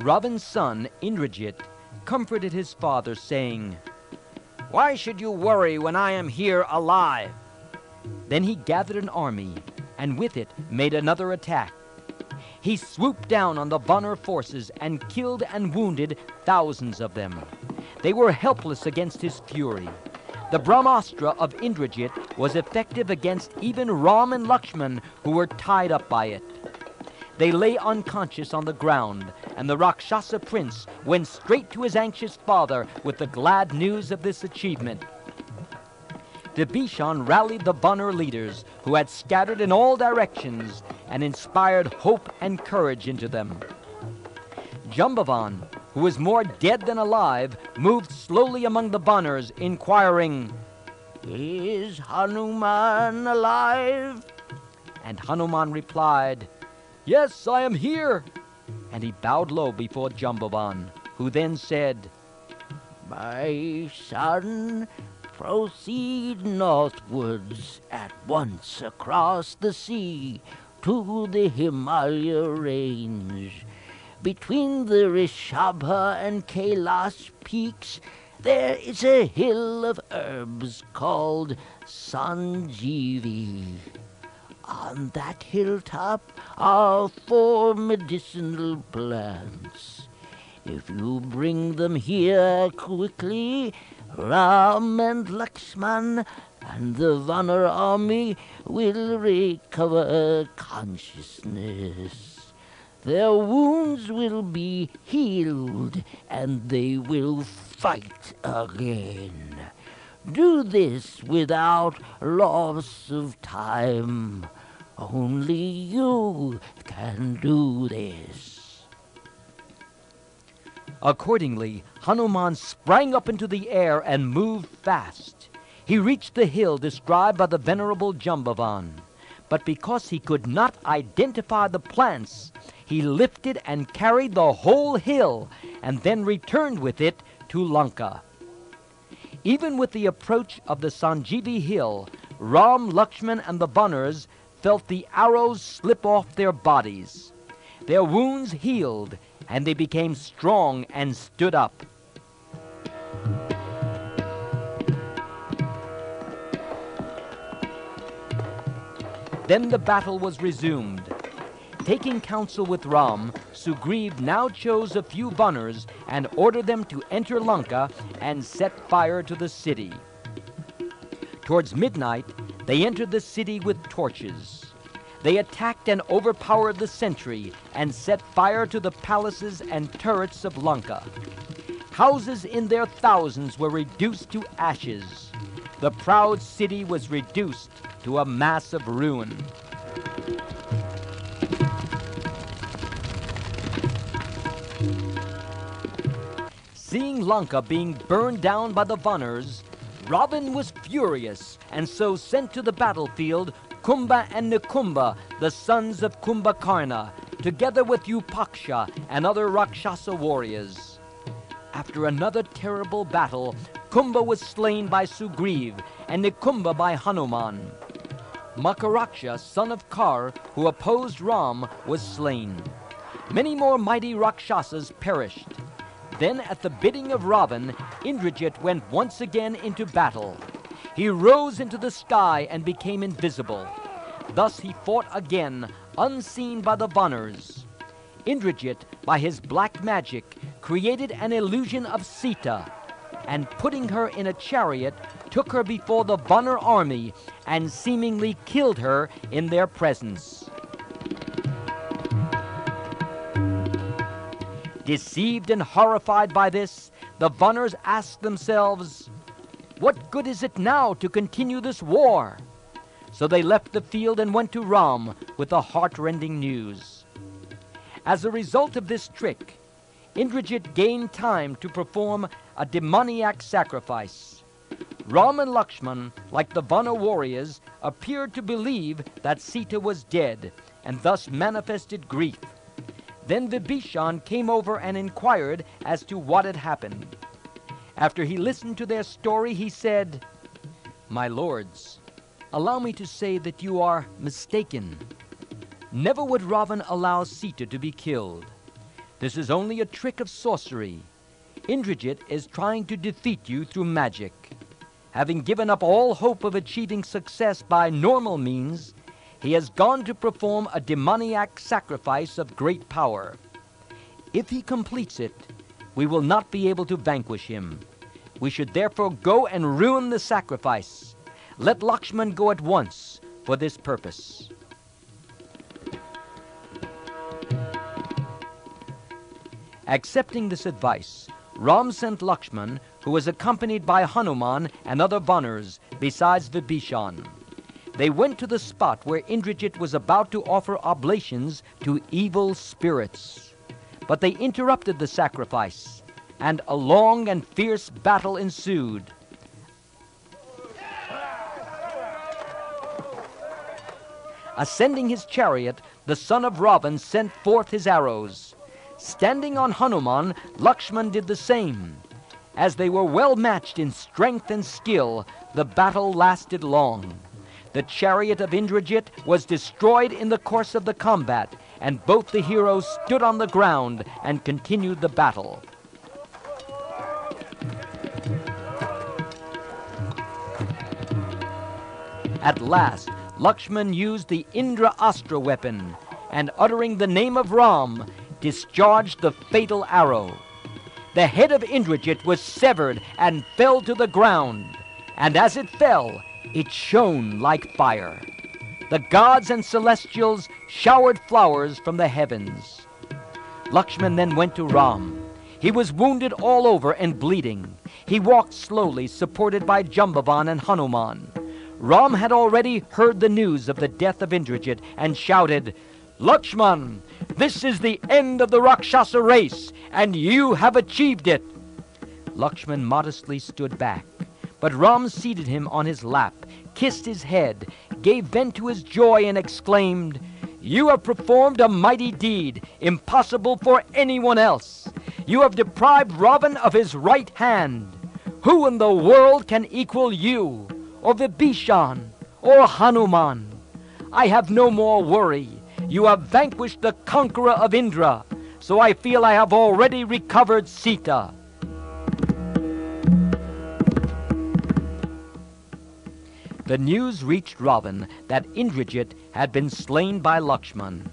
Ravan's son, Indrajit, comforted his father, saying, "Why should you worry when I am here alive?" Then he gathered an army, and with it made another attack. He swooped down on the Vanara forces and killed and wounded thousands of them. They were helpless against his fury. The Brahmastra of Indrajit was effective against even Ram and Lakshman, who were tied up by it. They lay unconscious on the ground, and the Rakshasa prince went straight to his anxious father with the glad news of this achievement. Vibhishan rallied the Vanara leaders, who had scattered in all directions, and inspired hope and courage into them. Jambavan, who was more dead than alive, moved slowly among the Vanaras, inquiring, "Is Hanuman alive?" And Hanuman replied, "Yes, I am here." And he bowed low before Jambavan, who then said, "My son, proceed northwards at once across the sea to the Himalaya range. Between the Rishabha and Kailash peaks, there is a hill of herbs called Sanjeevi. On that hilltop are 4 medicinal plants. If you bring them here quickly, Ram and Lakshman and the Vanara army will recover consciousness. Their wounds will be healed, and they will fight again. Do this without loss of time. Only you can do this." Accordingly, Hanuman sprang up into the air and moved fast. He reached the hill described by the venerable Jambavan, but because he could not identify the plants, he lifted and carried the whole hill, and then returned with it to Lanka. Even with the approach of the Sanjeevi hill, Ram, Lakshman, and the Vanaras felt the arrows slip off their bodies. Their wounds healed, and they became strong and stood up. Then the battle was resumed. Taking counsel with Ram, Sugriv now chose a few Vanaras and ordered them to enter Lanka and set fire to the city. Towards midnight, they entered the city with torches. They attacked and overpowered the sentry and set fire to the palaces and turrets of Lanka. Houses in their thousands were reduced to ashes. The proud city was reduced to a mass of ruin. Seeing Lanka being burned down by the Vanaras, Ravan was furious, and so sent to the battlefield Kumbha and Nikumba, the sons of Kumbhakarna, together with Upaksha and other Rakshasa warriors. After another terrible battle, Kumbha was slain by Sugriv, and Nikumba by Hanuman. Makaraksha, son of Kar, who opposed Ram, was slain. Many more mighty Rakshasas perished. Then, at the bidding of Ravan, Indrajit went once again into battle. He rose into the sky and became invisible. Thus he fought again, unseen by the Vanaras. Indrajit, by his black magic, created an illusion of Sita, and putting her in a chariot, took her before the Vanara army and seemingly killed her in their presence. Deceived and horrified by this, the Vanaras asked themselves, "What good is it now to continue this war?" So they left the field and went to Ram with the heart-rending news. As a result of this trick, Indrajit gained time to perform a demoniac sacrifice. Ram and Lakshman, like the Vanara warriors, appeared to believe that Sita was dead, and thus manifested grief. Then Vibhishan came over and inquired as to what had happened. After he listened to their story, he said, "My lords, allow me to say that you are mistaken. Never would Ravan allow Sita to be killed. This is only a trick of sorcery. Indrajit is trying to defeat you through magic. Having given up all hope of achieving success by normal means, he has gone to perform a demoniac sacrifice of great power. If he completes it, we will not be able to vanquish him. We should therefore go and ruin the sacrifice. Let Lakshman go at once for this purpose. Accepting this advice, Ram sent Lakshman, who was accompanied by Hanuman and other Vanars, besides Vibhishan. They went to the spot where Indrajit was about to offer oblations to evil spirits. But they interrupted the sacrifice, and a long and fierce battle ensued. Ascending his chariot, the son of Ravana sent forth his arrows. Standing on Hanuman, Lakshman did the same. As they were well matched in strength and skill, the battle lasted long. The chariot of Indrajit was destroyed in the course of the combat, and both the heroes stood on the ground and continued the battle. At last, Lakshman used the Indra Astra weapon, and uttering the name of Ram, discharged the fatal arrow. The head of Indrajit was severed and fell to the ground, and as it fell, it shone like fire. The gods and celestials showered flowers from the heavens. Lakshman then went to Ram. He was wounded all over and bleeding. He walked slowly, supported by Jambavan and Hanuman. Ram had already heard the news of the death of Indrajit and shouted, "Lakshman, this is the end of the Rakshasa race, and you have achieved it." Lakshman modestly stood back, but Ram seated him on his lap, kissed his head, gave vent to his joy, and exclaimed, "You have performed a mighty deed, impossible for anyone else. You have deprived Ravana of his right hand. Who in the world can equal you, or Vibhishan, or Hanuman? I have no more worry. You have vanquished the conqueror of Indra, so I feel I have already recovered Sita." The news reached Ravana that Indrajit had been slain by Lakshman.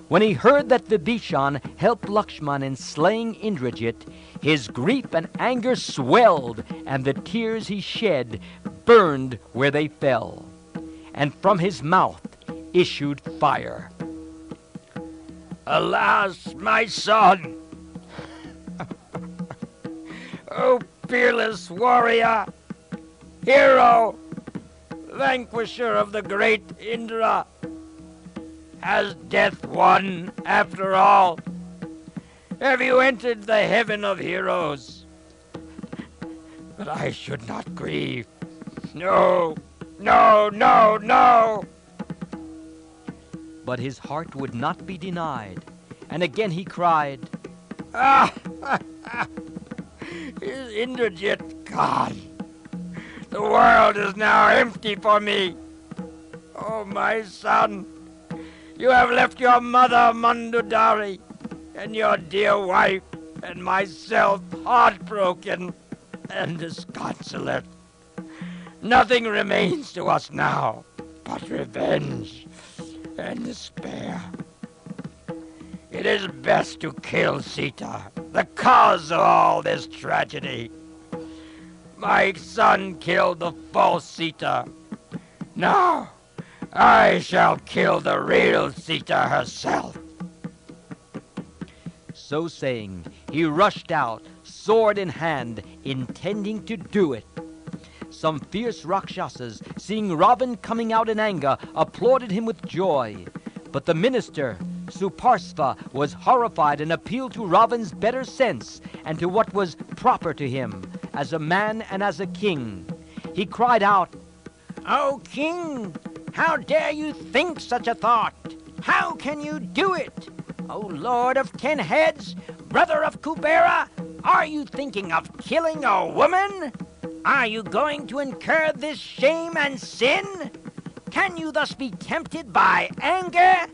When he heard that Vibhishan helped Lakshman in slaying Indrajit, his grief and anger swelled, and the tears he shed burned where they fell, and from his mouth issued fire. "Alas, my son! O fearless warrior, hero, vanquisher of the great Indra, has death won after all? Have you entered the heaven of heroes? But I should not grieve. No, no, no, no!" But his heart would not be denied, and again he cried, "Is Indrajit gone? The world is now empty for me. Oh, my son, you have left your mother Mandodari and your dear wife and myself heartbroken and disconsolate. Nothing remains to us now but revenge and despair. It is best to kill Sita, the cause of all this tragedy. My son killed the false Sita. Now I shall kill the real Sita herself." So saying, he rushed out, sword in hand, intending to do it. Some fierce Rakshasas, seeing Ravana coming out in anger, applauded him with joy. But the minister, Suparsva, was horrified and appealed to Ravana's better sense and to what was proper to him, as a man and as a king. He cried out, "O king, how dare you think such a thought? How can you do it? O lord of 10 heads, brother of Kubera, are you thinking of killing a woman? Are you going to incur this shame and sin? Can you thus be tempted by anger?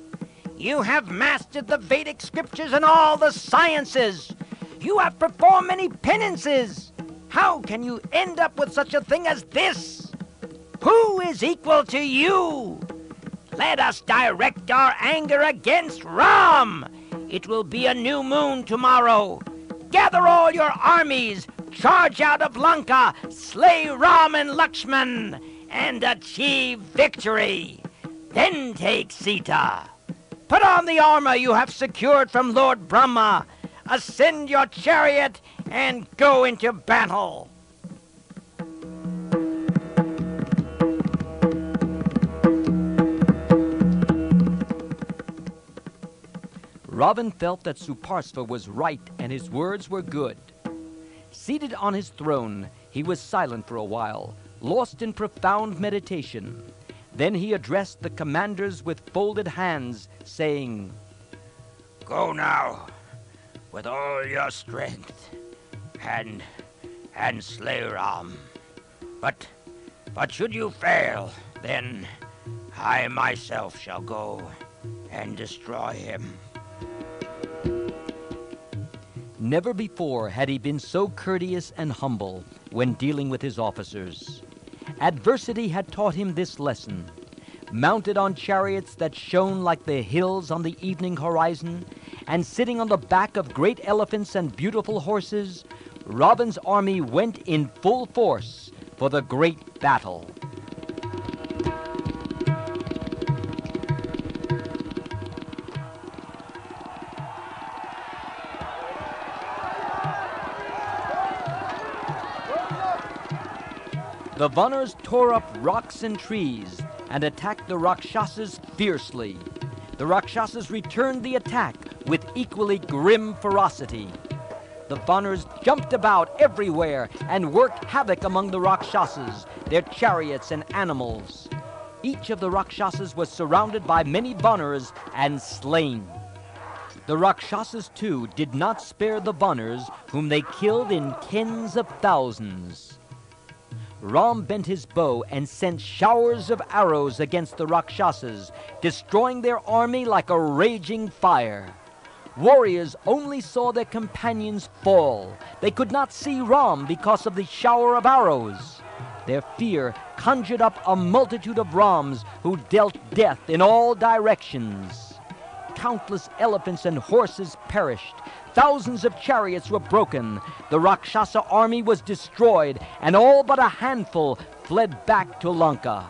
You have mastered the Vedic scriptures and all the sciences. You have performed many penances. How can you end up with such a thing as this? Who is equal to you? Let us direct our anger against Ram. It will be a new moon tomorrow. Gather all your armies, charge out of Lanka, slay Ram and Lakshman, and achieve victory. Then take Sita. Put on the armor you have secured from Lord Brahma. Ascend your chariot and go into battle. Ravan felt that Suparsva was right and his words were good. Seated on his throne, he was silent for a while, lost in profound meditation. Then he addressed the commanders with folded hands, saying, Go now, with all your strength, and slay Ram. But should you fail, then I myself shall go and destroy him. Never before had he been so courteous and humble when dealing with his officers. Adversity had taught him this lesson. Mounted on chariots that shone like the hills on the evening horizon, and sitting on the back of great elephants and beautiful horses, Ravan's army went in full force for the great battle. The Vanars tore up rocks and trees and attacked the Rakshasas fiercely. The Rakshasas returned the attack with equally grim ferocity. The Vanars jumped about everywhere and worked havoc among the Rakshasas, their chariots and animals. Each of the Rakshasas was surrounded by many Vanars and slain. The Rakshasas, too, did not spare the Vanars, whom they killed in tens of thousands. Ram bent his bow and sent showers of arrows against the Rakshasas, destroying their army like a raging fire. Warriors only saw their companions fall. They could not see Ram because of the shower of arrows. Their fear conjured up a multitude of Rams who dealt death in all directions. Countless elephants and horses perished. Thousands of chariots were broken. The Rakshasa army was destroyed, and all but a handful fled back to Lanka.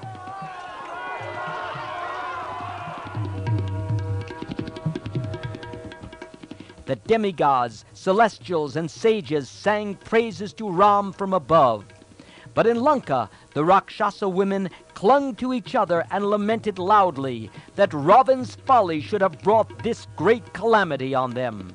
The demigods, celestials, and sages sang praises to Ram from above. But in Lanka, the Rakshasa women clung to each other and lamented loudly that Ravan's folly should have brought this great calamity on them.